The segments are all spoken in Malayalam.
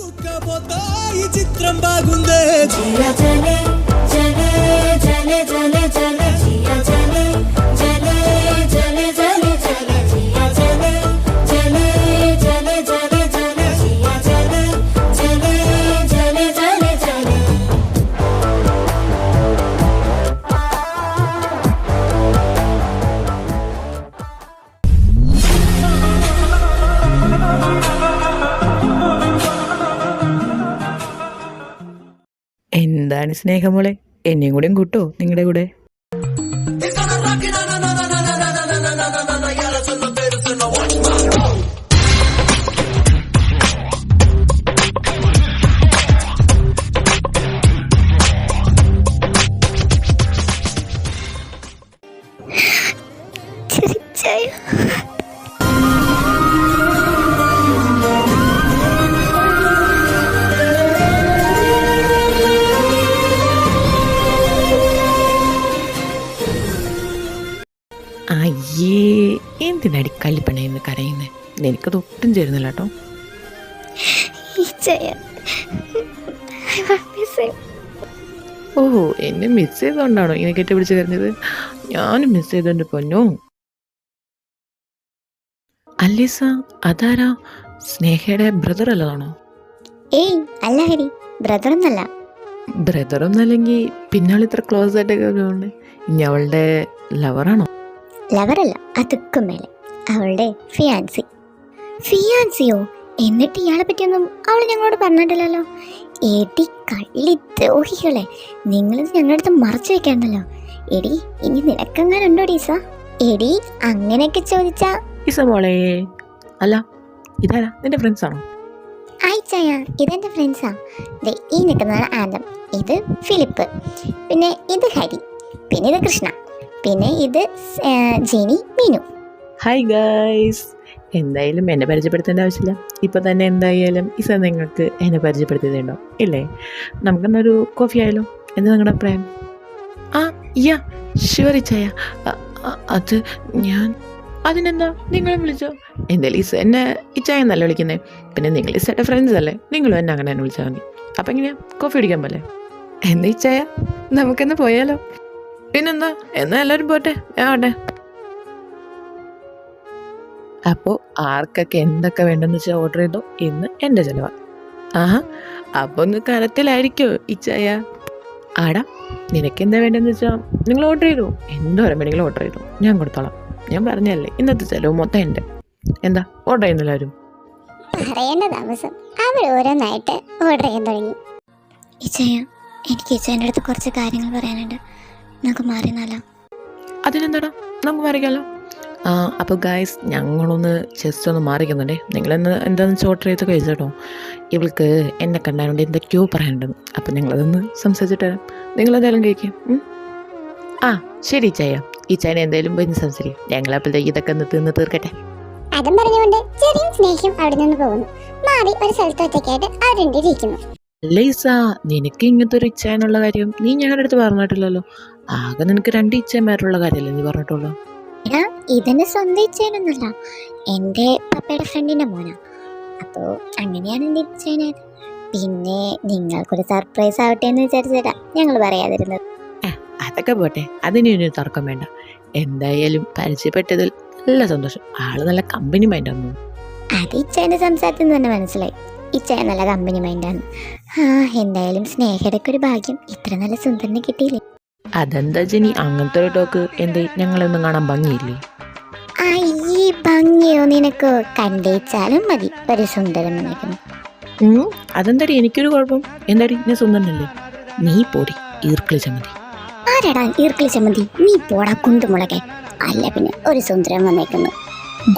ఈ చిత్రం బాగుందే జియా జలే జలే జలే జలే జలే జియా జలే జలే జలే జలే జలే జియా జలే జలే జలే జలే జలే జియా జలే జలే జలే జలే జలే എന്താണ് സ്നേഹമോളെ, എന്നെയും കൂടെയും കൂട്ടോ നിങ്ങളുടെ കൂടെ? അയ്യേ, എന്തിനടി കല്ലിപ്പണയെന്ന് കരയുന്നേ? എനിക്കത് ഒട്ടും ചേരുന്നില്ല കേട്ടോ. ഓഹോ, എന്നെ മിസ് ചെയ്തുകൊണ്ടാണോ ഇങ്ങനെ കെട്ടിപ്പിടിച്ച് കരഞ്ഞത്? ഞാനും മിസ് ചെയ്തോണ്ട് പൊന്നോ. അല്ലീസ, അതാരാ? സ്നേഹയുടെ ബ്രദർ അല്ലതാണോ? ഏയ് അല്ല ഹരി, ബ്രദറൊന്നല്ല. ബ്രദറൊന്നല്ലെങ്കിൽ പിന്നാൾ ഇത്ര ക്ലോസ് ആയിട്ടൊക്കെ ഇനി അവളുടെ ലവറാണോ? ലവറല്ല, അതുക്കും മേലെ അവളുടെ ഫിയാൻസി. ഫിയാൻസിയോ? എന്നിട്ട് ഇയാളെ പറ്റിയൊന്നും അവൾ ഞങ്ങളോട് പറഞ്ഞിട്ടില്ലല്ലോ. എടി കള്ളി ദ്രോഹികളെ, നിങ്ങളിത് ഞങ്ങളുടെ അടുത്ത് മറച്ചു വെക്കാണ്ടല്ലോ. എടി ഇനി നിനക്കെങ്ങാനുണ്ടോ ഡീസ? എടി അങ്ങനെയൊക്കെ ചോദിച്ചാ ഈസ മോളെ, അല്ല ഇതാരാ നിന്റെ ഫ്രണ്ട്സ് ആണോ? ആയിച്ചായ, ഇതെന്റെ ഫ്രണ്ട്സാ. ദേ ഈ നിൽക്കുന്നതാണ് ആദം, ഇത് ഫിലിപ്പ്, പിന്നെ ഇത് ഹരി, പിന്നെ ഇത് കൃഷ്ണ, പിന്നെ ഇത് ജെനി, മീനു. ഹായ് ഗൈസ്, എന്തായാലും എന്നെ പരിചയപ്പെടുത്തേണ്ട ആവശ്യമില്ല. ഇപ്പം തന്നെ എന്തായാലും ഈസ നിങ്ങൾക്ക് എന്നെ പരിചയപ്പെടുത്തിയതുണ്ടോ ഇല്ലേ? നമുക്കെന്നൊരു കോഫി ആയാലോ? എന്താ നിങ്ങളുടെ അഭിപ്രായം? ആ യാ ഷുവർ ഇച്ചായ. അത് ഞാൻ അതിനെന്താ, നിങ്ങളും വിളിച്ചോ. എന്തായാലും ഈസ എന്നെ ഇച്ചായ എന്നല്ല വിളിക്കുന്നത്, പിന്നെ നിങ്ങൾ ഈസയുടെ ഫ്രണ്ട്സ് അല്ലേ, നിങ്ങളും എന്നെ അങ്ങനെ തന്നെ വിളിച്ചാൽ മതി. അപ്പം എങ്ങനെയാ, കോഫി കുടിക്കാൻ പോലെ? എന്താ ഇച്ചായ, നമുക്കെന്ന് പോയാലോ? പിന്നെന്താ, എന്നാ എല്ലാവരും പോട്ടെ, ആവട്ടെ. അപ്പോൾ ആർക്കൊക്കെ എന്തൊക്കെ വേണ്ടെന്ന് വെച്ചാൽ ഓർഡർ ചെയ്തോ, ഇന്ന് എൻ്റെ ചിലവാ. ആഹാ, അപ്പോൾ ഒന്ന് കരത്തിലായിരിക്കോ ഇച്ചായ? ആടാ, നിനക്ക് എന്താ വേണ്ടെന്ന് വെച്ചാൽ നിങ്ങൾ ഓർഡർ ചെയ്തോ, എന്തോരം വേണമെങ്കിലും ഓർഡർ ചെയ്തോ, ഞാൻ കൊടുത്തോളാം. ഞാൻ പറഞ്ഞല്ലേ, ഇന്നത്തെ ചിലവ് മൊത്തം എൻ്റെ. എന്താ ഓർഡർ ചെയ്യുന്നില്ല ആരും? പറയേണ്ട താമസം അവർ ഓരോന്നായിട്ട് ഓർഡർ ചെയ്യാൻ തുടങ്ങി. ഇച്ചയ, എനിക്ക് ഇച്ചേൻ്റെ അടുത്ത് കുറച്ച് കാര്യങ്ങൾ പറയാനുണ്ട്, നമുക്ക് മാറിയെന്നാലോ? അതിനെന്താടാ, നമുക്ക് മാറിക്കാലോ. അപ്പോൾ ഗായ്സ്, ഞങ്ങളൊന്ന് ജസ്റ്റ് ഒന്ന് മാറിക്കുന്നുണ്ടേ. നിങ്ങളെന്ന് എന്താണെന്ന് വെച്ചാൽ ഓർഡർ ചെയ്ത് കഴിച്ചോട്ടോ. ഇവൾക്ക് എന്നെ കണ്ടാലുണ്ട് എന്തൊക്കെയോ പറയാനുണ്ടെന്ന്. അപ്പം ഞങ്ങളതൊന്ന് സംസാരിച്ചിട്ട് തരാം. നിങ്ങളെന്തായാലും കഴിക്കും. ആ ശരി ചായ, ഈ ചായനെ എന്തായാലും പോയി സംസാരിക്കും. ഞങ്ങളപ്പോഴത്തേക്ക് ഇതൊക്കെ ഒന്ന് തിന്ന് തീർക്കട്ടെ. അതും പറഞ്ഞുകൊണ്ട് ചെറിയ സ്നേഹം അവിടെ നിന്ന് പോകുന്നു. മാറി ഒരു സ്ഥലത്ത് ഒറ്റയ്ക്കായിട്ട് അവരുടെ ഇരിക്കുന്നു. ലൈസ, നിനക്ക് ഇങ്ങനത്തെ ഒരു ഇച്ഛാനുള്ള കാര്യം നീ ഞങ്ങളുടെ അടുത്ത് പറഞ്ഞിട്ടില്ലല്ലോ. ആകെ നിനക്ക് 2 ഇച്ഛന്മാരുള്ള കാര്യമല്ലേ നീ പറഞ്ഞിട്ടുള്ളൂ? ഇതെന്റെ സ്വന്തം ഇച്ഛനൊന്നുമല്ല, എൻ്റെ പപ്പയുടെ ഫ്രണ്ടിന്റെ മോനാ. അപ്പോ അങ്ങനെയാണ് എൻ്റെ ഇച്ഛനായത്. പിന്നെ നിങ്ങൾക്കൊരു സർപ്രൈസ് ആവട്ടെ എന്ന് വിചാരിച്ചിട്ടാ ഞങ്ങൾ പറയാതിരുന്നത്. അതൊക്കെ പോട്ടെ, അതിനൊരു തർക്കം വേണ്ട. എന്തായാലും പരിചയപ്പെട്ടതിൽ നല്ല സന്തോഷം. ആള് നല്ല കമ്പനി മൈൻഡാണ്. അത് ഇച്ഛൻ്റെ സംസാരത്തിൽ നിന്ന് തന്നെ മനസ്സിലായി, ഇച്ഛ നല്ല കമ്പനി മൈൻഡാണ്. എന്തായാലും സ്നേഹയുടെ ഒരു ഭാഗ്യം, ഇത്ര നല്ല സുന്ദരനെ കിട്ടിയില്ലേ. അതെന്താ ജനി അങ്ങനത്തെ ഒരു ടോക്ക്? എന്തേ, ഞങ്ങളൊന്നും കാണാൻ ഭംഗിയില്ലേ? ഈ ഭംഗിയോ നിനക്കോ? കണ്ടേച്ചാലും മതി ഒരു സുന്ദരൻ വന്നിരിക്കുന്നു. അതെന്താടി എനിക്കൊരു കുഴപ്പം? എന്താടി, ഞാൻ സുന്ദരനല്ലേ? നീ പോടി ഈർക്കിളി ചമ്മന്തി. ആരാടാ ഈർക്കിളി ചമ്മന്തി? നീ പോടാ കുണ്ടുമുളകെ. അല്ല പിന്നെ ഒരു സുന്ദരൻ വന്നേക്കുന്നു.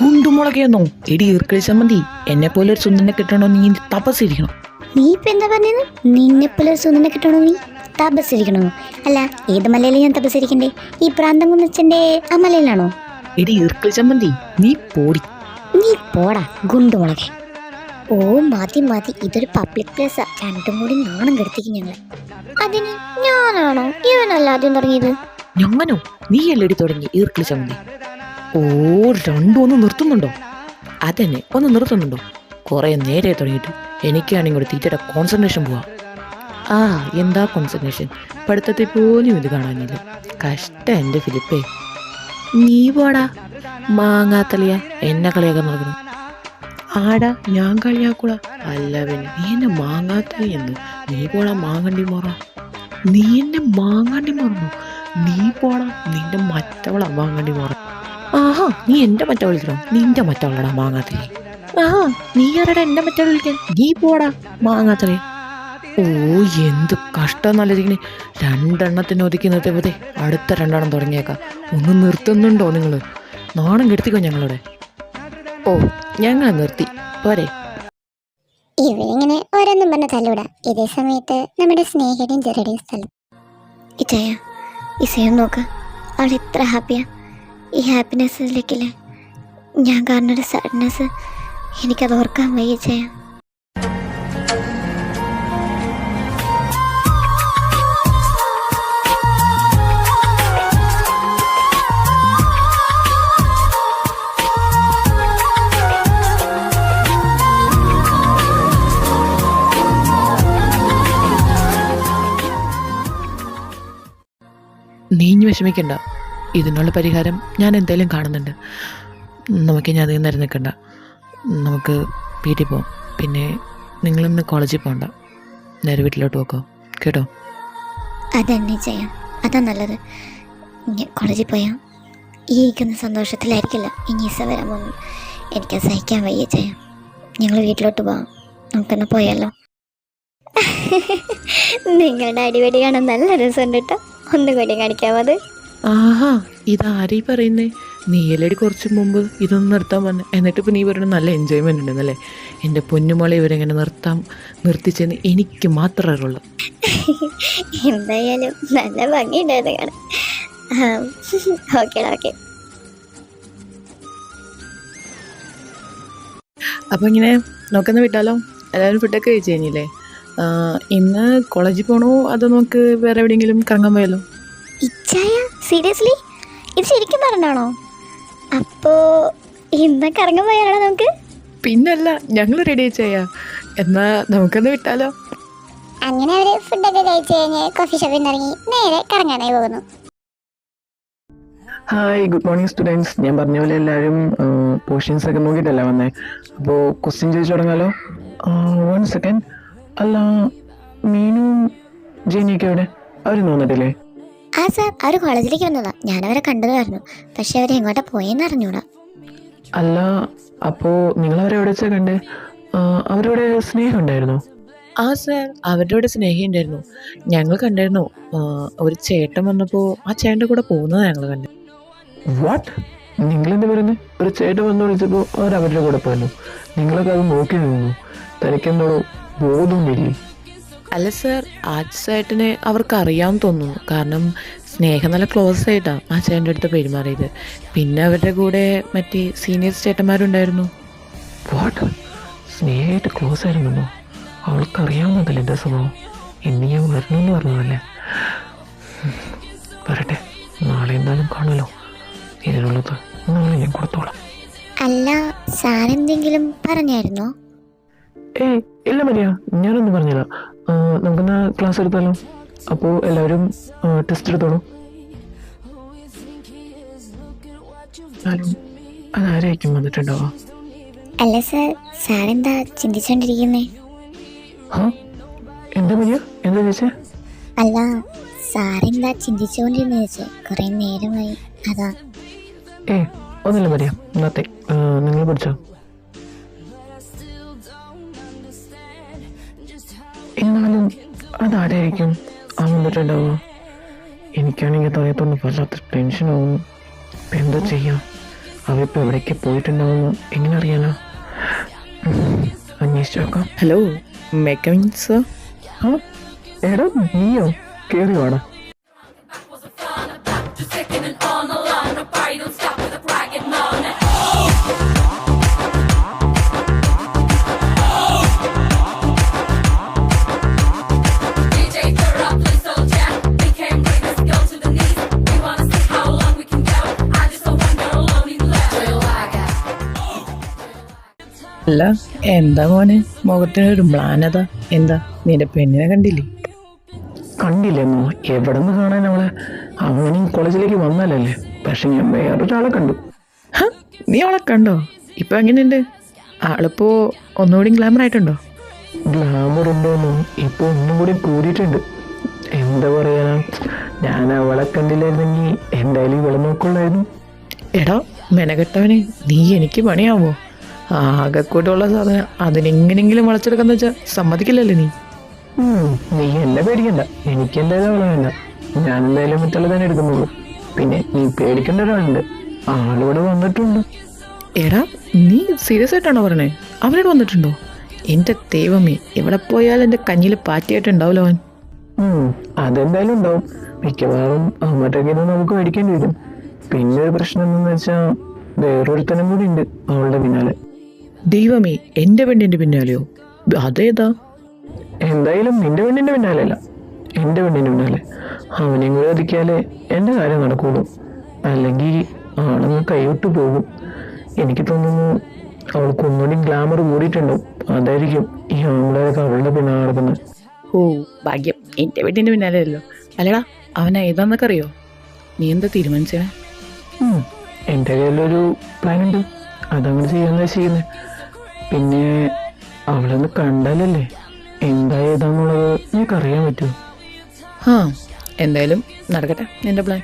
ഗുണ്ടുമുളകയെന്നോ? എടി ഈർക്കിളി ചമ്മന്തി, എന്നെ പോലെ ഒരു സുന്ദരനെ കിട്ടണോ നീ തപസ്സിരിക്കണം. നീ ഇപ്പൊ എന്താ പറഞ്ഞത്? നിന്നെ പോലെ ഒരു സുന്ദരനെ കിട്ടണോ നീ തപസ്സിരിക്കണോ? അല്ല, ഏത് മലയിൽ ഞാൻ തപസ്സിരിക്കണ്ടേ? ഈ പ്രാന്തംകുന്നച്ചന്റെ ആ മലയിലാണോ? എടി ഈർക്കിളി ചമ്മന്തി, നീ പോടി. നീ പോടാ ഗുണ്ടുമുളകെ. ഓ മതി മതി, ഇതൊരു പബ്ലിക് പ്ലേസാ. രണ്ടും കൂടി നാണം കെടുത്തിക്കും ഞങ്ങളെ. അതിന് ഞാനാണോ ഇവനല്ല ആദ്യം തുടങ്ങിയത്? ഞാനോ? നീ അല്ലടി തുടങ്ങി ഈർക്കിളി ചമ്മന്തി. ഓ, രണ്ടും ഒന്ന് നിർത്തുന്നുണ്ടോ? അതന്നെ, ഒന്ന് നിർത്തുന്നുണ്ടോ? കുറേ നേരെ തുടങ്ങിയിട്ട് എനിക്കാണെങ്കിൽ ഒരു തീറ്റയുടെ കോൺസെൻട്രേഷൻ പോവാം. എന്താ കോൺസെൻട്രേഷൻ? പഠിത്തത്തിൽ പോലും ഇത് കാണാനില്ല. കഷ്ടം എൻ്റെ ഫിലിപ്പേ. നീ പോടാ മാങ്ങാത്തളിയ, എന്നെ കളിയാക്കാൻ നടക്കണം. ആടാ ഞാൻ കളിയാക്കൂടാ? അല്ല പിന്നെ നീ എന്നെ മാങ്ങാത്തളി എന്ന്. നീ പോടാ മാങ്ങണ്ടി മോറ. നീ എന്നെ മാങ്ങാണ്ടി മറന്നു. നീ പോടാ, നിന്റെ മറ്റവളാ മാങ്ങണ്ടി മോറ. നീ എൻ്റെ മറ്റ വിളിക്കണോ? നിന്റെ മറ്റവളടാ മാങ്ങാത്തളി. നീ ആരടാ എൻ്റെ മറ്റവൾ വിളിക്കാൻ? നീ പോടാ മാങ്ങാത്തളി. എന്ത് കഷ്ടം നല്ലിരിക്കണേ. 2 എണ്ണത്തിന് ഒതുക്കി നിർത്തിയപ്പോഴേ അടുത്ത 2 എണ്ണം തുടങ്ങിയേക്കാം. ഒന്ന് നിർത്തുന്നുണ്ടോ നിങ്ങൾ? നാണം കെടുത്തിക്കോ ഞങ്ങളുടെ. ഞങ്ങൾ നിർത്തി പോരെ. ഇവരിങ്ങനെ ഓരോന്നും പറഞ്ഞ തല്ലൂടാ. ഇതേ സമയത്ത് നമ്മുടെ സ്നേഹയുടെയും ജെറയുടെയും സ്ഥലം. ഇസയും നോക്ക്, അവൾ ഇത്ര ഹാപ്പിയാ. ഈ ഹാപ്പിനെസ്സിലേക്കില്ലേ ഞാൻ കാരണം ഒരു സാഡ്നെസ്. എനിക്കത് ഓർക്കാൻ വയ്യ ചെയ്യാം. നീഞ്ഞു വിഷമിക്കണ്ട, ഇതിനുള്ള പരിഹാരം ഞാൻ എന്തായാലും കാണുന്നുണ്ട്. നമുക്ക് ഞാൻ അധികം നേരം നിൽക്കണ്ട, നമുക്ക് വീട്ടിൽ പോകാം. പിന്നെ നിങ്ങളിന്ന് കോളേജിൽ പോകണ്ട, നേരെ വീട്ടിലോട്ട് പോക്കോ, കേട്ടോ? അതന്നെ ചെയ്യാം, അതാ നല്ലത്. കോളേജിൽ പോയാൽ ഈ ഇരിക്കുന്ന സന്തോഷത്തിലായിരിക്കില്ല ഇനി ഈസ വരാൻ പോകുന്നത്. എനിക്കത് സഹിക്കാൻ വയ്യ ചെയ്യാം. ഞങ്ങൾ വീട്ടിലോട്ട് പോകാം, നമുക്കൊന്ന് പോയാലോ? നിങ്ങളുടെ അടിപൊളി കാണാൻ നല്ല രസമുണ്ട് കേട്ടോ. ഒന്നും കൂടി കാണിക്കാമോ അത്? ഇതാരീ പറയുന്നേ? നീയല്ലേടി കുറച്ച് മുമ്പ് ഇതൊന്നും നിർത്താൻ വന്നെ, എന്നിട്ട് ഇപ്പം നീ പറയുന്നത് നല്ല എൻജോയ്മെൻ്റ് ഉണ്ടെന്നല്ലേ? എൻ്റെ പൊന്നുമോളെ ഇവരെങ്ങനെ നിർത്തിച്ചെന്ന് എനിക്ക് മാത്രമേ അറിയുള്ളൂ. എന്തായാലും നല്ല ഭംഗിയുണ്ടായത് കാണാം. ഓക്കേടാ, ഓക്കെ. അപ്പോൾ ഇങ്ങനെ നോക്കുന്ന വിട്ടാലോ? എല്ലാവരും ഫുഡൊക്കെ കഴിച്ച് കഴിഞ്ഞില്ലേ? ഇന്ന് കോളേജിൽ പോകണോ അതോ നമുക്ക് വേറെ എവിടെയെങ്കിലും കറങ്ങാൻ പോയാലോ? ഇച്ചായ സീരിയസ്ലി ഇത് ശരിക്കും പറഞ്ഞാണോ? അപ്പോ ഇന്ന് കറങ്ങാൻ പോയാലോ നമുക്ക്? പിന്നല്ല, ഞങ്ങൾ റെഡി ചെയ്യാ. എന്നാ നമുക്കൊന്ന് വിട്ടാലോ? അങ്ങനെ അവര് ഫുഡൊക്കെ കഴിച്ച് കഴിഞ്ഞ് കോഫി ഷോപ്പിൽ നിന്ന് ഇറങ്ങി നേരെ കറങ്ങാനായി പോകുന്നു. Hi, good morning students. ഞാൻ പറഞ്ഞ പോലെ എല്ലാവരും പോർഷൻസ് ഒക്കെ നോക്കിയിട്ടല്ല വന്നേ. അപ്പോൾ ക്വസ്റ്റ്യൻ ചോദിച്ചു തുടങ്ങാലോ? 1 സെക്കൻഡ്. അല്ല, മീനും ജെനിയൊക്കെ എവിടെ? അവർ തോന്നിട്ടില്ലേ? സാർ, അവർ കോളേജിലേക്ക് വന്നതാ. ഞാനവരെ കണ്ടതായിരുന്നു, പക്ഷെ അവരെ എങ്ങോട്ടാ പോയെന്ന് അറിഞ്ഞൂടാ. അല്ല, അപ്പോൾ നിങ്ങളവരെ എവിടെ വെച്ചാൽ കണ്ടേ? അവരോട് സ്നേഹം ഉണ്ടായിരുന്നോ? സാർ, അവരുടെ കൂടെ സ്നേഹം ഉണ്ടായിരുന്നു. ഞങ്ങൾ കണ്ടായിരുന്നു. ഒരു ചേട്ടൻ വന്നപ്പോൾ ആ ചേട്ടൻ്റെ കൂടെ പോകുന്നത് ഞങ്ങൾ കണ്ടു. വാട്ട്? നിങ്ങളെന്താ പറയുന്നത്? ഒരു ചേട്ടൻ വന്ന് വിളിച്ചപ്പോൾ അവർ അവരുടെ കൂടെ പോയിരുന്നു, നിങ്ങളൊക്കെ അത് നോക്കി നിന്നു. തനിക്കെന്തോ ബോധമൊന്നുമില്ലേ? അല്ല സാർ, ആ ചേട്ടനെ അവർക്ക് അറിയാമെന്ന് തോന്നുന്നു. കാരണം സ്നേഹം നല്ല ക്ലോസ് ആയിട്ടാണ് ആ ചേട്ടൻ്റെ അടുത്ത് പെരുമാറിയത്. പിന്നെ അവരുടെ കൂടെ മറ്റേ സീനിയേഴ്സ് ചേട്ടന്മാരുണ്ടായിരുന്നു. വാട്ട്? സ്നേഹമായിട്ട് ക്ലോസ് ആയിരുന്നോ? അവൾക്കറിയാവുന്നതല്ലേ എൻ്റെ സ്വഭാവം? ഇന്ന് ഞാൻ വരണമെന്ന് പറഞ്ഞതല്ലേ? വരട്ടെ, നാളെ എന്തായാലും കാണുമല്ലോ. ഇതിനുള്ളത് നാളെ ഞാൻ കൊടുത്തോളാം. അല്ല, സാറെന്തെങ്കിലും പറഞ്ഞായിരുന്നോ? ഇല്ല മരിയ, ഞാനൊന്നും പറഞ്ഞില്ല. നമുക്കെന്നാ ക്ലാസ് എടുത്താലോ? അപ്പോൾ എല്ലാവരും ടെസ്റ്റ് എടുത്തോളൂ. അതാരായിരിക്കും വന്നിട്ടുണ്ടാവുക? അല്ല സാർ, സാറെന്താ ചിന്തിച്ചോണ്ടിരിക്കുന്നേ? എന്താ മരിയ, എന്താ ചോദിച്ചേ? അല്ല, സാറെന്താ ചിന്തിച്ചുകൊണ്ടിരുന്ന ചോദിച്ചേ? കുറെ നേരമായി, അതാ. ഒന്നുമില്ല മരിയ, ഇന്നത്തെ നിങ്ങൾ പഠിച്ചോ? എന്നാലും അതാരായിരിക്കും ആ വന്നിട്ടുണ്ടാവുക? എനിക്കാണെങ്കിൽ തലയത്തോണ്ട് വല്ലാത്ത ടെൻഷനാവും. ഇപ്പം എന്താ ചെയ്യാം? അവരിപ്പോൾ എവിടേക്ക് പോയിട്ടുണ്ടാവുമെന്ന് എങ്ങനെ അറിയാനാ? അന്വേഷിച്ചു നോക്കാം. ഹലോ, മെക്കമിൻസ്. എടാ നീയോ? കയറി വാടാ. അല്ല, എന്താ മോനെ മുഖത്തിനൊരു മ്ലാനത? എന്താ നിന്റെ പെണ്ണിനെ കണ്ടില്ലേ? കണ്ടില്ലെന്നോ? എവിടെ നിന്ന് കാണാൻ അവളെ? അവനും കോളേജിലേക്ക് വന്നാലല്ലേ. പക്ഷെ ഞാൻ വേറൊരാളെ കണ്ടു. ഹ, നീ അവളെ കണ്ടോ? ഇപ്പൊ എങ്ങനെയുണ്ട്? ആളിപ്പോ ഒന്നുകൂടി ഗ്ലാമർ ആയിട്ടുണ്ടോ? ഗ്ലാമർ ഉണ്ടോന്നോ? ഇപ്പൊ ഒന്നും കൂടി കൂടിയിട്ടുണ്ട്. എന്താ പറയാ, ഞാൻ അവളെ കണ്ടില്ലായിരുന്നെങ്കിൽ എന്തായാലും ഇവളെ നോക്കുള്ളായിരുന്നു. എടാ മെനകെട്ടവനെ, നീ എനിക്ക് പണിയാവോ? ആകെക്കൂട്ടുള്ള സാധനം അതിനെങ്ങനെങ്കിലും വളച്ചെടുക്കാന്ന് വെച്ചാൽ സമ്മതിക്കില്ലല്ലേ നീ? നീ എന്നെ പേടിക്കണ്ട, എനിക്ക് എന്തായാലും അവളെ വേണ്ട. ഞാൻ എന്തായാലും മറ്റുള്ള തന്നെ എടുക്കുന്നുള്ളൂ. പിന്നെ നീ പേടിക്കേണ്ട ഒരാളുണ്ട്, ആളിവിടെ വന്നിട്ടുണ്ട്. എടാ നീ സീരിയസ് ആയിട്ടാണോ പറഞ്ഞേ? അവനോട് വന്നിട്ടുണ്ടോ? എൻ്റെ ദൈവമേ, എവിടെ പോയാലും എൻ്റെ കഞ്ഞിൽ പാറ്റിയായിട്ടുണ്ടാവില്ല അവൻ. അതെന്തായാലും ഉണ്ടാവും. മിക്കവാറും മറ്റൊക്കെ നമുക്ക് മേടിക്കേണ്ടി വരും. പിന്നെ ഒരു പ്രശ്നം എന്താണെന്ന് വെച്ചാൽ വേറൊരുത്തനും കൂടി ഉണ്ട് അവളുടെ പിന്നാലെ. ദൈവമേ, എൻ്റെ പെണ്ണിൻ്റെ പിന്നാലെയോ? അതേതാ? എന്തായാലും നിന്റെ പെണ്ണിന്റെ പിന്നാലെ അല്ല, എൻ്റെ പെണ്ണിന്റെ പിന്നാലെ. അവനെയും കൂടി ഒതുക്കിയാലേ എൻ്റെ കാര്യം നടക്കുള്ളൂ. അല്ലെങ്കിൽ ആളങ്ങ് കൈവിട്ടു പോകും. എനിക്ക് തോന്നുന്നു അവൾക്ക് ഒന്നുകൂടി ഗ്ലാമർ കൂടിയിട്ടുണ്ടാവും. അതായിരിക്കും ഈ ആമ്പിളൊക്കെ അവളുടെ പിന്നാലെ നടക്കുന്നത്. ഓ ഭാഗ്യം, എൻ്റെ വീട്ടിൻ്റെ പിന്നാലെ അല്ലോ. അല്ലടാ, അവൻ ഏതാന്നൊക്കെ അറിയോ? നീ എന്താ തീരുമാനിച്ചേ? എൻ്റെ കയ്യിലൊരു പ്ലാൻ ഉണ്ട്, അതങ്ങനെ ചെയ്യാന്നാ ചെയ്യുന്നത്. പിന്നെ അവളൊന്ന് കണ്ടാലല്ലേ എന്താ ഏതാന്നുള്ളത് ഞങ്ങൾക്ക് അറിയാൻ പറ്റുമോ? ആ എന്തായാലും നടക്കട്ടെ നിൻ്റെ പ്ലാൻ.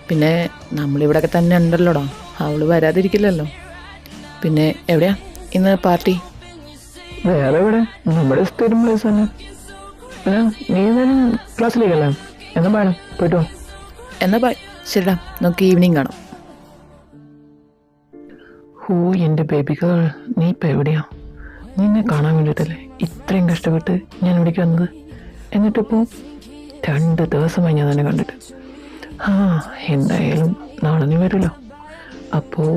പിന്നെ നമ്മളിവിടെയൊക്കെ തന്നെ ഉണ്ടല്ലോടാ, അവൾ വരാതിരിക്കില്ലല്ലോ. പിന്നെ എവിടെയാ ഇന്ന് പാർട്ടി? വേറെ എവിടെ, നമ്മുടെ സ്ഥിരം പ്ലേസ് തന്നെ. അല്ല നീ എന്തായാലും ക്ലാസ്സിലേക്കല്ലേ? എന്നാ വേണം പോയിട്ടോ. എന്നാ ബൈ, ശരിടാ, നമുക്ക് ഈവനിങ് കാണാം. ഓ എൻ്റെ ബേബി ഗേൾ, നീ ഇപ്പം എവിടെയാ? നിന്നെ കാണാൻ വേണ്ടിയിട്ടല്ലേ ഇത്രയും കഷ്ടപ്പെട്ട് ഞാൻ ഇവിടേക്ക് വന്നത്. എന്നിട്ടിപ്പോൾ 2 ദിവസമായി ഞാൻ തന്നെ കണ്ടിട്ട്. എന്തായാലും നാളെ നീ വരുമല്ലോ. അപ്പോൾ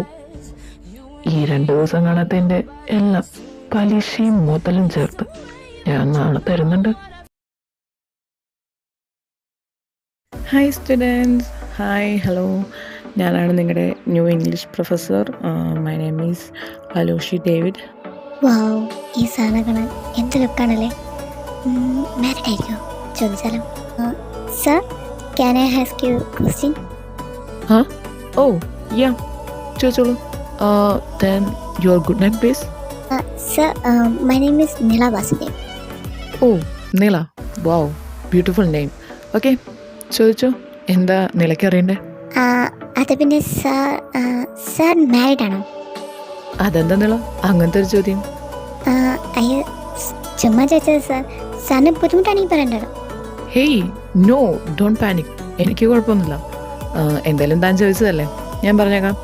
ഈ 2 ദിവസം കാണാത്തതിൻ്റെ എല്ലാം പലിശയും മുതലും ചേർത്ത് ഞാൻ നാളെ തരുന്നുണ്ട്. Hi students, hi hello. ഞാനാണ് നിങ്ങളുടെ new English professor. My name is Aloshy David. Wow, ഈ സാധനം കാണാൻ എന്ത് ലുക്കാണല്ലേ. മാരിഡ് ആയിരിക്കോ ചോദിച്ചാലോ? Sir, can I ask you question? Oh yeah, ചോദിച്ചോളൂ. Then your good night please. Sir, my name is Nila Vasudev. ഓ നീല, വാവ്, ബ്യൂട്ടിഫുൾ നെയിം. ഓക്കെ, ചോദിച്ചോ, എന്താ നിലയ്ക്ക് അറിയണ്ടേ? അത് പിന്നെ സാർ മാരീഡ് ആണോ? അതെന്താ നീള അങ്ങനത്തെ ഒരു ചോദ്യം? അയ്യോ, ചുമ്മാ ചോദിച്ചത് സാർ. സാറിന് ബുദ്ധിമുട്ടാണെങ്കിൽ പറയണ്ടോ? ഹേയ് നോ, ഡോണ്ട് പാനിക്, എനിക്ക് കുഴപ്പമൊന്നുമില്ല. എന്തായാലും താൻ ചോദിച്ചതല്ലേ, ഞാൻ പറഞ്ഞേക്കാം,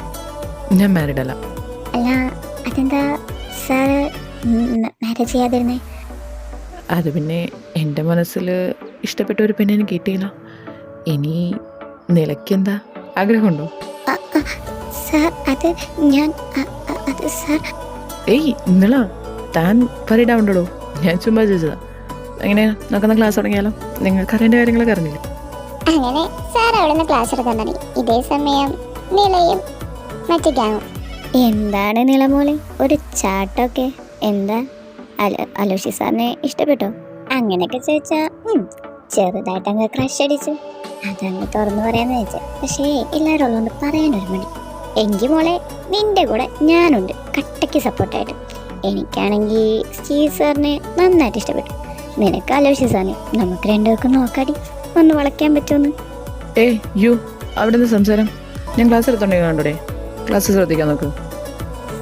ഞാൻ മാരീഡ് അല്ല. അല്ല, അതെന്താ സാർ മാരേജ് ചെയ്യാതിരുന്നേ? അത് പിന്നെ എൻ്റെ മനസ്സിൽ ഇഷ്ടപ്പെട്ട ഒരു പെണ്ണിനെ കിട്ടിയില്ല. ഇനി നിലയ്ക്കെന്താ ആഗ്രഹമുണ്ടോ? സാർ, അത് ഞാൻ അത് സാർ. ഏയ് നിള, താൻ പരിടാവുണ്ടോ? ഞാൻ ചുമ്മാ ചോദിച്ചതാ. എങ്ങനെയാ, നോക്കുന്ന ക്ലാസ് തുടങ്ങിയാലോ? നിങ്ങൾക്ക് അറിയേണ്ട കാര്യങ്ങളൊക്കെ അറിഞ്ഞില്ല. അങ്ങനെ സാർ അവിടെ നിന്ന് ക്ലാസ് എടുക്കാൻ തുടങ്ങി. ഇതേ സമയം നിലയും മറ്റു ഗാങ്ങും. എന്താണ് നിളമോളെ ഒരു ചാട്ടമൊക്കെ? എന്താ അലോഷി സാറിനെ ഇഷ്ടപ്പെട്ടോ? അങ്ങനെയൊക്കെ ചോദിച്ചാ ചെറുതായിട്ടങ്ങ് ക്രഷ് അടിച്ചു. അതങ്ങ് തുറന്നു പറയാന്ന് വെച്ചാൽ, പക്ഷേ എല്ലാവരും ഉള്ളതുകൊണ്ട് പറയാനൊരു മടി. എങ്കിൽ മോളെ, നിന്റെ കൂടെ ഞാനുണ്ട് കട്ടയ്ക്ക് സപ്പോർട്ടായിട്ട്. എനിക്കാണെങ്കിൽ സ്റ്റീവ് സാറിനെ നന്നായിട്ട് ഇഷ്ടപ്പെട്ടു. നിനക്ക് അലോഷി സാറിനെ നമുക്ക് രണ്ടുപേർക്കും നോക്കാടി, ഒന്ന് വളയ്ക്കാൻ പറ്റുമെന്ന്. യു അവിടെ നിന്ന് സംസാരം. ഞാൻ ക്ലാസ് എടുത്തോണ്ടേ കണ്ടോടെ, ക്ലാസ് ശ്രദ്ധിക്കാൻ നോക്ക്.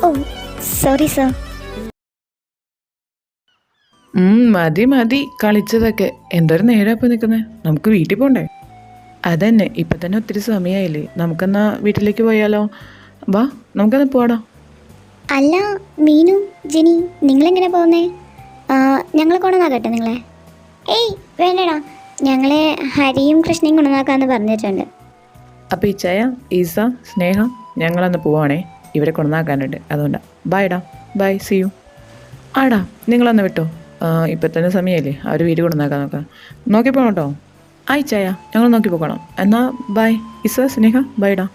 ഓ സോറി സാർ. മതി മതി കളിച്ചതൊക്കെ. എന്തൊരു നേരപ്പം നിൽക്കുന്നത്, നമുക്ക് വീട്ടിൽ പോകണ്ടേ? അതന്നെ, ഇപ്പം തന്നെ ഒത്തിരി സമയമായില്ലേ, നമുക്കെന്നാ വീട്ടിലേക്ക് പോയാലോ? വാ, നമുക്കെന്നാ പോടാം. അല്ല മീനു, ജിനി, നിങ്ങളെങ്ങനെ പോകുന്നേ? ഞങ്ങൾ കൊണ്ടുവന്നാക്കട്ടെ നിങ്ങളെ? ഏയ് വേണ്ടടാ, ഞങ്ങളെ ഹരിയും കൃഷ്ണയും കൊണ്ടുവന്നാക്കാന്ന് പറഞ്ഞിട്ടുണ്ട്. അപ്പോൾ ഇച്ചായ, ഈസ, സ്നേഹ, ഞങ്ങളന്ന് പോവാണേ, ഇവരെ കൊണ്ടുവന്നാക്കാനുണ്ട്, അതുകൊണ്ടാണ്. ബൈഡാ, ബൈ, സി യു. ആടാ, നിങ്ങളന്ന് വിട്ടോ, ഇപ്പം തന്നെ സമയമായില്ലേ, അവർ വീട് കൊണ്ടുവന്നാക്കാൻ നോക്കാം. നോക്കിപ്പോണം കേട്ടോ. ഇച്ചായ, ഞങ്ങൾ നോക്കി പോകണം. എന്നാൽ ബൈ ഇസ, സ്നേഹ, ബൈഡാ.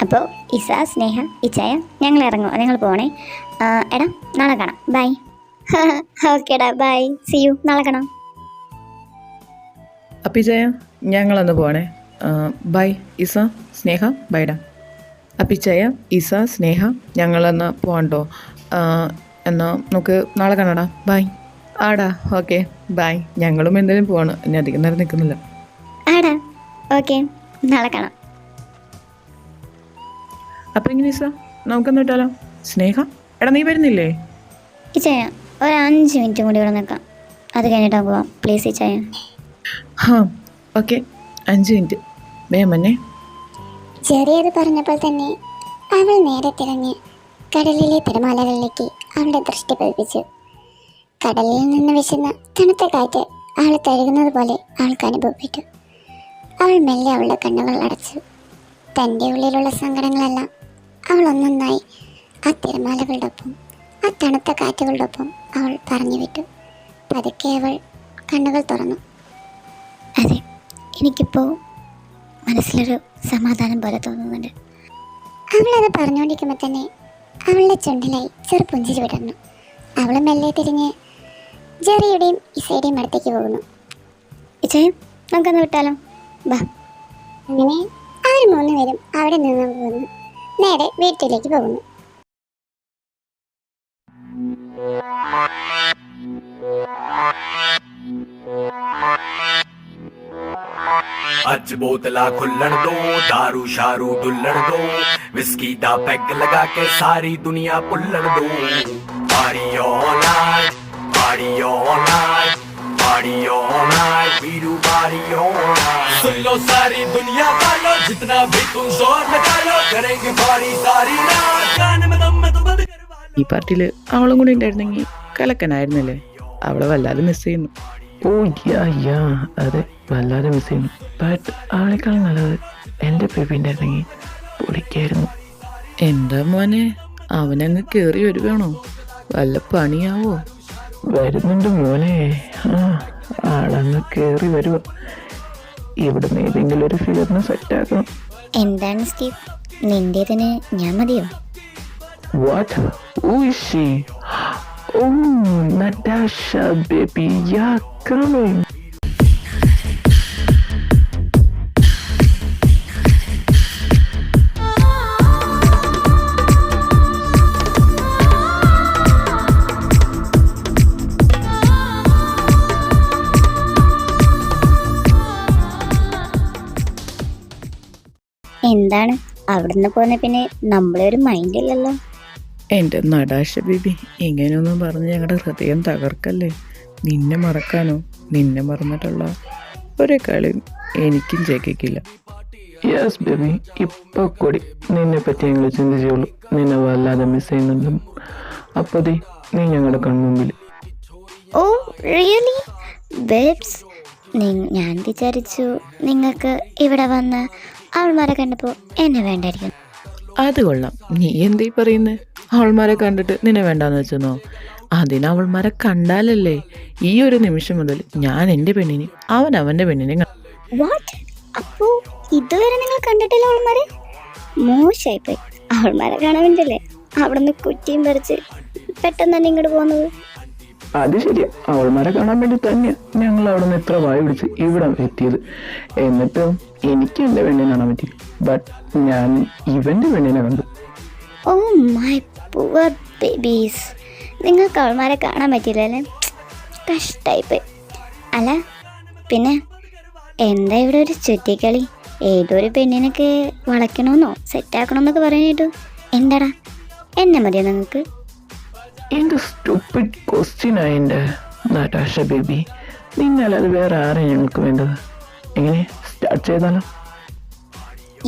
അപ്പോൾ ഇസ, സ്നേഹ, ഇച്ചായ, ഞങ്ങൾ ഇറങ്ങുമോ? നിങ്ങൾ പോകണേ. എടാ, നാളെ കാണാം, ബൈ. ഓക്കേടാ, ബൈ, സി യു, നാളെ കാണാം. അപ്പിച്ചയ ഞങ്ങളൊന്ന് പോവാണേ. ബൈ ഇസ, സ്നേഹ, ബൈഡാ. അപ്പിച്ചയ, ഇസ, സ്നേഹ, ഞങ്ങളൊന്ന് പോകണ്ടോ? എന്നാൽ നമുക്ക് നാളെ കാണാടാ. ബൈ. ആടാ, ഓക്കെ, ബൈ. ഞങ്ങളും എന്തായാലും പോവാണ്, ഇനി അധികം നേരം നിൽക്കുന്നില്ല. ആടാ, ഓക്കെ, നാളെ കാണാം. അപ്പം എങ്ങനെ ഇസ, നമുക്കൊന്ന് വിട്ടാലോ? സ്നേഹ, എടാ നീ വരുന്നില്ലേ? ഇച്ചായ, ഒരു 5 മിനിറ്റും കൂടി ഇവിടെ നിൽക്കാം, അത് കഴിഞ്ഞിട്ടാ പോവാം, പ്ലീസ് ഇച്ചായ. ഹാ, ഓക്കെ, 5 മിനിറ്റ് വേമന്നെ. ചെറിയത് പറഞ്ഞപ്പോൾ തന്നെ അവൾ നേരെ തിരഞ്ഞ് കടലിലെ തിരമാലകളിലേക്ക് അവളുടെ ദൃഷ്ടി പതിപ്പിച്ചു. കടലിൽ നിന്ന് വീശുന്ന തണുത്ത കാറ്റ് അവൾ തഴുകുന്നത് പോലെ അവൾക്ക് അനുഭവപ്പെട്ടു. അവൾ മെല്ലെ അവളുടെ കണ്ണുകൾ അടച്ചു. തൻ്റെ ഉള്ളിലുള്ള സങ്കടങ്ങളെല്ലാം അവൾ ഒന്നൊന്നായി ആ തിരമാലകളുടെ ഒപ്പം, ആ തണുത്ത കാറ്റുകളുടെ ഒപ്പം അവൾ പറഞ്ഞു വിട്ടു. പതുക്കെ അവൾ കണ്ണുകൾ തുറന്നു. അതെ, എനിക്കിപ്പോൾ മനസ്സിലൊരു സമാധാനം പോലെ തോന്നുന്നുണ്ട്. അവളത് പറഞ്ഞുകൊണ്ടിരിക്കുമ്പോൾ തന്നെ അവളുടെ ചുണ്ടിലായി ചെറുപുഞ്ചിരി വിടർന്നു. അവൾ മെല്ലെ തിരിഞ്ഞ് ജെറിയുടെയും ഇസയുടെയും അടുത്തേക്ക് പോകുന്നു. ഇച്ചയും നമുക്കൊന്ന് വിട്ടാലോ? ബാ. അങ്ങനെ അവർ 3 പേരും അവിടെ നിന്ന് പോകുന്നു, നേരെ വീട്ടിലേക്ക് പോകുന്നു. ਅੱਜ ਬੋਤਲਾਂ ਖੁੱਲਣ ਦੋ, दारू शारू डुੱਲਣ ਦੋ, विस्की ਦਾ ਪੈਗ ਲਗਾ ਕੇ ਸਾਰੀ ਦੁਨੀਆ ਭੁੱਲਣ ਦੋ। Party all night, party all night, party all night, we do party all night। सुन लो सारी दुनिया वालों, जितना भी तुम जोर लगा लो, करेंगे party सारी रात, गाने में दम में तो बंद करवा लो। ഈ പാർട്ടിയിൽ അവളും കൂടി ഉണ്ടായിരുന്നെങ്കിൽ കലക്കനായിരുന്നല്ലേ. അവളെ വല്ലാതെ മിസ് ചെയ്യുന്നു. ഓ യാ അതെ, വല്ലാതെ മിസ് ചെയ്യുന്നു. ബട്ട് അവളെക്കാൾ നല്ലത് എൻ്റെ ബേബി ഉണ്ടായിരുന്നെങ്കിൽ പൊളിക്കായിരുന്നു. എന്താ മോനെ, അവനങ്ങ് കയറി വരുവാണോ? വല്ല പണിയാവോ? വരുന്നുണ്ട് മോനെ, ആളങ്ങ് കയറി വരുക. ഇവിടുന്ന് ഏതെങ്കിലും ഒരു ഫിഗറിനെ സെറ്റാക്കണം. എന്താണ് സ്റ്റീവ്, നിന്റേതിന് ഞാൻ മതിയോ? What? Who is she? Oh, Natasha, baby, yeah, coming. എന്താണ് അവിടുന്ന് പോന്ന പിന്നെ നമ്മളെ ഒരു മൈൻഡില്ലല്ലോ. എൻ്റെ നടാശ ബേബി, ഇങ്ങനെയൊന്നും പറഞ്ഞ് ഞങ്ങളുടെ ഹൃദയം തകർക്കല്ലേ. നിന്നെ മറക്കാനോ? നിന്നെ മറന്നിട്ടുള്ള ഒരു കളി എനിക്കും ജയിക്കില്ല. യെസ് ബേബി, ഇപ്പോൾ കൂടി നിന്നെ പറ്റി ഞങ്ങൾ ചിന്തിച്ചുള്ളൂ. നിന്നെ വല്ലാതെ മിസ് ചെയ്യുന്നുണ്ടും. അപ്പോൾ നീ ഞങ്ങളുടെ കൺമുമ്പിൽ. ഓ റിയലി ബേബ്സ്, ഞാൻ വിചാരിച്ചു നിങ്ങൾക്ക് ഇവിടെ വന്ന് അവൾമാരെ കണ്ടപ്പോൾ എന്നെ വേണ്ടായിരിക്കും. അത് കൊള്ളാം. നീ എന്തീ പറയുന്നത്? അവൾമാരെ കണ്ടിട്ട് നിന്നെ വേണ്ടാന്ന് വെച്ചെന്നോ? അതിന് അവൾമാരെ കണ്ടാലല്ലേ ഈ ഒരു നിമിഷം മുതൽ ഞാൻ എൻ്റെ പെണ്ണിനെ, അവൻ അവൻ്റെ പെണ്ണിനെ. വാട്ട്? അപ്പോ ഇതുവരെ നിങ്ങൾ കണ്ടിട്ടില്ല അവൾമാരെ? മോശമായിപ്പോയി. അവൾമാരെ കാണാൻ വേണ്ടിയല്ലേ അവിടുന്ന് കുറ്റിയും പറിച്ച് പെട്ടെന്ന് തന്നെ ഇങ്ങോട്ട് പോകുന്നത്? അത് ശരിയാ, അവൾമാരെ കാണാൻ വേണ്ടി തന്നെയാ ഞങ്ങൾ അവിടെ നിന്ന് എത്ര വായ പിടിച്ച് ഇവിടെ എത്തിയത്. എന്നിട്ടും എനിക്ക് എൻ്റെ പെണ്ണിനെ കാണാൻ പറ്റി. ബട്ട് ഞാൻ ഇവൻ്റെ പെണ്ണിനെ കണ്ടു. ഓ മൈ പുവർ ബേബീസ്, നിങ്ങൾക്ക് അവൾമാരെ കാണാൻ പറ്റിയില്ലല്ലേ? കഷ്ടായിപ്പോയി. അല്ല പിന്നെ എന്താ ഇവിടെ ഒരു ചുറ്റിക്കളി? ഏതൊരു പെണ്ണിനൊക്കെ വളയ്ക്കണമെന്നോ സെറ്റാക്കണമെന്നൊക്കെ പറയാനായിട്ടു. എന്താടാ, എന്നെ മതിയോ നിങ്ങൾക്ക്? എന്ത് സ്റ്റുപ്പിഡ് ക്വസ്റ്റ്യനാ എൻ്റെ നടാഷ ബേബി. നിന്നല്ലാതെ വേറെ ആരെയും ഞങ്ങൾക്ക് വേണ്ടത്? എങ്ങനെ സ്റ്റാർട്ട് ചെയ്താലോ?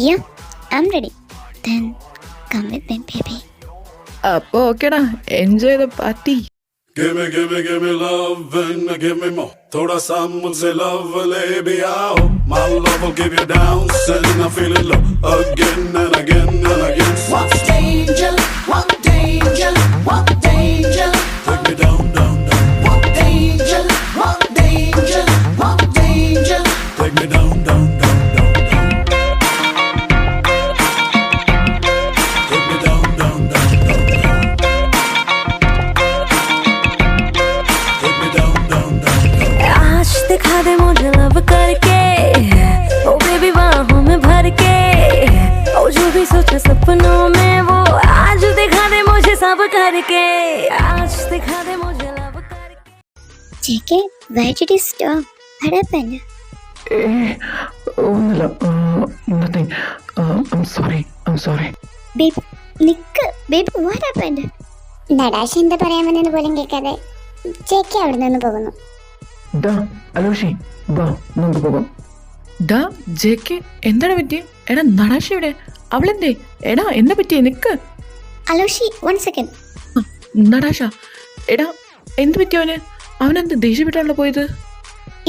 Yeah, I am ready. Then come with me baby. അപ്പോൾ ഓക്കേടാ, enjoy the party. Give me love and give me more. Thoda sa mujhse love le bhi aao. My love will give you down and I feel it low again and again and again. Want danger, want danger, want danger. Take me down, down, down. Want danger, want danger, want danger. Take me down, down, down, down, down. Take me down, down, down, down, down. आज दिखा दे मुझे लव करके ओ बेबी बाहों में भर के ओ जो भी सोचा सपनों में वो आज दिखा दे मुझे सब करके आज दिखा दे मुझे लव करके JK, why did you stop? What happened? ഒന്നുമില്ല, nothing. I'm sorry. Babe, Nick. Babe, what happened? നടാഷ് എന്താ പറയാൻ വന്നെന്ന് പോലും കേൾക്കാതെ JK അവിടെ നിന്ന് പോകുന്നു. ഡാ അലോഷി, വാ നമുക്ക് പോകാം. ഡാ JK, എന്താണ് പറ്റിയ? എടാ നടാശ ഇവിടെ, അവളെന്തേ? എടാ എന്താ പറ്റിയേ? നിക്ക്. അലോഷി, 1 second. നടാശ, എടാ എന്ത് പറ്റിയവന്? അവനെന്ത് ദേഷ്യപ്പെട്ടാണല്ലോ പോയത്?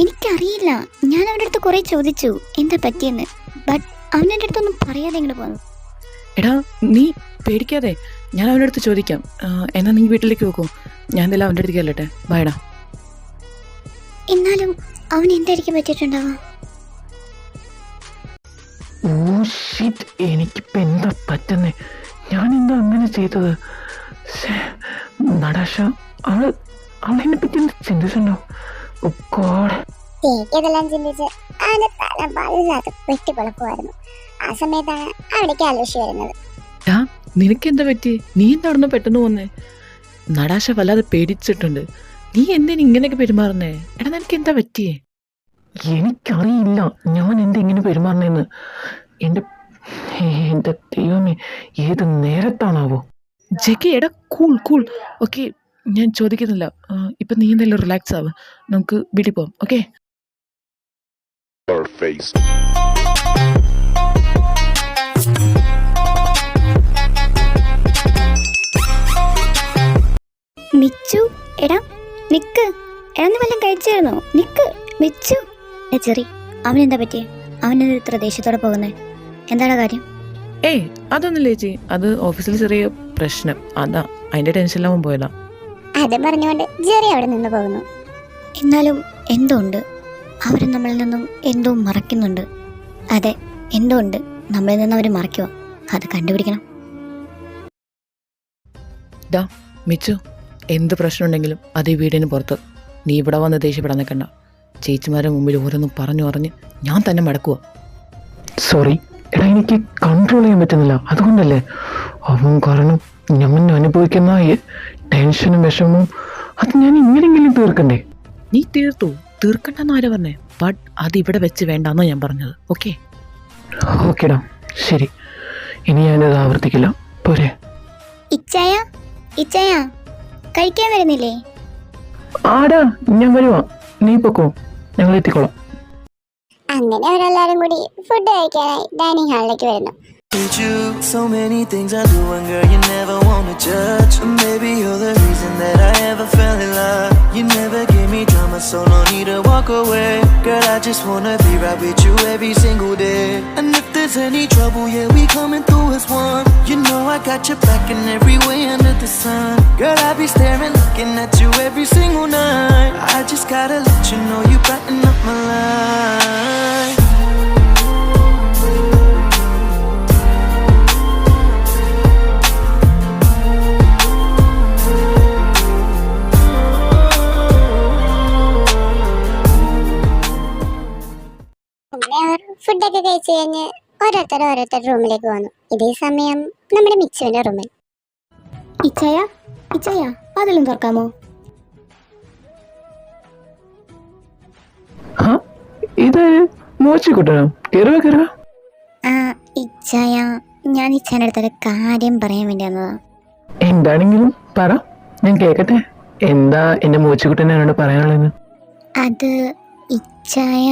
എനിക്കറിയില്ല. ഞാൻ അവൻ്റെ അടുത്ത് കുറേ ചോദിച്ചു എന്താ പറ്റിയെന്ന്. ബട്ട് അവൻ എൻ്റെ അടുത്തൊന്നും പറയാതെ ഇങ്ങോട്ട് പോന്നു. എടാ നീ പേടിക്കാതെ, ഞാൻ അവൻ്റെ അടുത്ത് ചോദിക്കാം. എന്നാ നീ വീട്ടിലേക്ക് വെക്കൂ, ഞാൻ എന്തായാലും അവൻ്റെ അടുത്തേക്ക് അല്ലട്ടെ. ബൈഡാ. എന്നാലും അവൻ എന്തായിരിക്കും പറ്റിയിട്ടുണ്ടാവുക? ഓ ഷിറ്റ്, എനിക്കിപ്പോൾ എന്താ പറ്റുന്നേ? ഞാൻ എന്താ അങ്ങനെ ചെയ്തത്? നടാശ, അവളെന്നെ പറ്റി എന്ത് ചിന്തിച്ചിട്ടുണ്ടോ? ഓ ഗോഡ്. ഇതെല്ലാം ചിന്തിച്ച് അവന്റെ തല വല്ലാതെ വെട്ടിപ്പൊളക്കുമായിരുന്നു. ആ സമയത്താണ് അവിടേക്ക് ആലോചിച്ച് വരുന്നത്. ഡാ നിനക്കെന്താ പറ്റി? നീ എന്താണെന്ന് പെട്ടെന്ന് പോന്നേ? നടാശ വല്ലാതെ പേടിച്ചിട്ടുണ്ട്. നീ എന്തിനാ ഇങ്ങനെയൊക്കെ പെരുമാറുന്നേ? എടാ നിനക്ക് എന്താ പറ്റിയേ? എനിക്കറിയില്ല ഞാൻ എന്താ ഇങ്ങനെ പെരുമാറണേന്ന്. എൻ്റെ ദൈവമേ, ഏത് നേരത്താണാവോ? JK, എടാ കൂൾ. ഓക്കെ, ഞാൻ ചോദിക്കുന്നില്ല. ഇപ്പം നീ എന്തായാലും റിലാക്സ് ആവുക. നമുക്ക് വീട്ടിൽ പോവാം. ഓക്കെ? face. മിച്ചു, എടാ നിക്ക്. എടാ നീ വല്ലതും കഴിച്ചായിരുന്നോ? നിക്ക് മിച്ചു. ചെറി, അവനെന്താ പറ്റിയേ? അവനെന്താ ഇത്ര ദേഷ്യത്തോടെ പോകുന്നേ? എന്താണ് കാര്യം? ഏയ് അതൊന്നുമില്ല ചേച്ചി, അത് ഓഫീസിൽ ചെറിയ പ്രശ്നം, അതാ അതിൻ്റെ ടെൻഷനിലാവും പോയതാ. അത് പറഞ്ഞുകൊണ്ട് ജെറി അവിടെ നിന്ന് പോകുന്നു. എന്നാലും എന്തോ ഉണ്ട്, അവർ നമ്മളിൽ നിന്നും എന്തോ മറയ്ക്കുന്നുണ്ട്. അതെ, എന്തോ ഉണ്ട് നമ്മളിൽ നിന്ന് അവർ മറയ്ക്കുക. അത് കണ്ടുപിടിക്കണം. ഡാ മിച്ചു, എന്ത് പ്രശ്നം ഉണ്ടെങ്കിലും അത് ഈ വീടിന് പുറത്ത്. നീ ഇവിടെ വന്ന് ദേഷ്യപ്പെടാൻ നിൽക്കണ്ട. ചേച്ചിമാരുടെ മുമ്പിൽ ഓരോന്നും പറഞ്ഞ് ഞാൻ തന്നെ മടക്കുക. സോറി എടാ, എനിക്ക് കൺട്രോൾ ചെയ്യാൻ പറ്റുന്നില്ല. അതുകൊണ്ടല്ലേ അവൻ കാരണം ഞാൻ അനുഭവിക്കുന്ന ടെൻഷനും വിഷമവും അത് ഞാൻ ഇങ്ങനെയെങ്കിലും തീർക്കണ്ടേ? നീ തീർക്കണ്ടെന്ന് ആരാ പറഞ്ഞേ? ബട്ട് അത് ഇവിടെ വെച്ച് വേണ്ടെന്നാ ഞാൻ പറഞ്ഞത്. ഓക്കെ? ഓക്കേടാ, ശരി, ഇനി ഞാനിത് ആവർത്തിക്കില്ല. പോരെ? ഇച്ചായ കഴിക്കാൻ വരുന്നില്ലേ? ആടാ, ഞാൻ വരുവാ, നീ പൊക്കോ, ഞങ്ങൾ എത്തിക്കോളാം. അങ്ങനെ അവരെല്ലാരും കൂടി ഫുഡ് കഴിക്കാനായി ഡൈനിങ് ഹാളിലേക്ക് വരുന്നു. So many things I do and girl you never wanna judge. Maybe you're the reason that I ever fell in love. You never gave me drama, so no need to walk away. Girl, I just wanna be right with you every single day. And if there's any trouble, yeah, we coming through as one. You know I got your back in every way under the sun. Girl, I be staring, looking at you every single night. I just gotta let you know you brighten up my life. ഫുഡൊക്കെ കഴിച്ചു കഴിഞ്ഞ് ഓരോരുത്തർ റൂമിലേക്ക് വന്നു. ഇതേ സമയം നമ്മുടെ മിച്ചുവിന്റെ റൂമിൽ ഇച്ചായ അതെല്ലാം തുറക്കാമോ? ഇത് മോച്ചിക്കുട്ടനോ? കയറുക. ഇച്ചായ, ഞാൻ ഇച്ചാന്റെ അടുത്തൊരു കാര്യം പറയാൻ വേണ്ടി വന്നതാ. എന്താണെങ്കിലും പറ, ഞാൻ കേക്കട്ടെ. എന്താ എന്റെ മോച്ചിക്കുട്ടൻ എന്നോട് പറയാനുള്ളത്? അത് ഇച്ചായ